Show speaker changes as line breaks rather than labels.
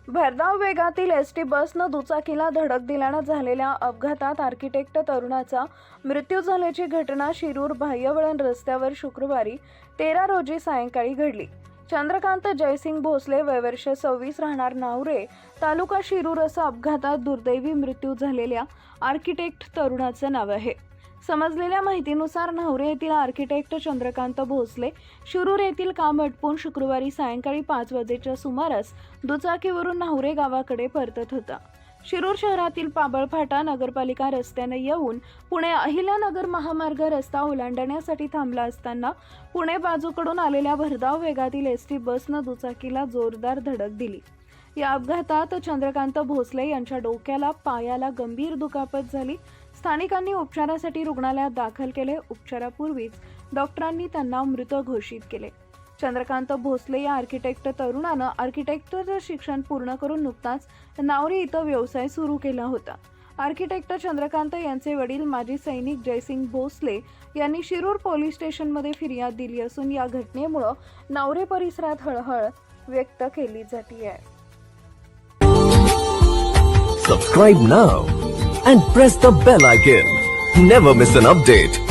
भरधाव वेगातील एसटी बसनं दुचाकीला धडक दिल्यानं झालेल्या अपघातात आर्किटेक्ट तरुणाचा मृत्यू झाल्याची घटना शिरूर बाह्यवळण रस्त्यावर शुक्रवारी 13 रोजी सायंकाळी घडली। चंद्रकांत जयसिंग भोसले वय वर्ष 26 राहणार नावरे तालुका शिरूर असा अपघातात दुर्दैवी मृत्यू झालेल्या आर्किटेक्ट तरुणाचं नाव आहे। समजलेल्या माहितीनुसार नावरे येथील आर्किटेक्ट चंद्रकांत भोसले शिरूर येथील काम आटपून शुक्रवारी सायंकाळी 5 वाजेच्या सुमारास दुचाकीवरून नावरे गावाकडे परतत होता। शिरूर शहरातील पाबळफाटा नगरपालिका रस्त्याने येऊन पुणे अहिल्यानगर महामार्ग रस्ता ओलांडण्यासाठी थांबला असताना पुणे बाजूकडून आलेल्या भरधाव वेगातील एसटी बसनं दुचाकीला जोरदार धडक दिली। या अपघातात चंद्रकांत भोसले यांच्या डोक्याला पायाला गंभीर दुखापत झाली। स्थानिकांनी उपचारासाठी रुग्णालयात दाखल केले। उपचारापूर्वीच डॉक्टरांनी त्यांना मृत घोषित केले। चंद्रकांत भोसले या आर्किटेक्ट तरुणानं आर्किटेक्चरचं शिक्षण पूर्ण करून नुकताच नावरे इथं व्यवसाय सुरू केला होता। आर्किटेक्ट चंद्रकांत यांचे वडील माजी सैनिक जयसिंग भोसले यांनी शिरूर पोलीस स्टेशनमध्ये फिर्याद दिली असून या घटनेमुळे नावरे परिसरात हळहळ व्यक्त केली जाते आहे।
Subscribe now and press the bell icon. Never miss an update.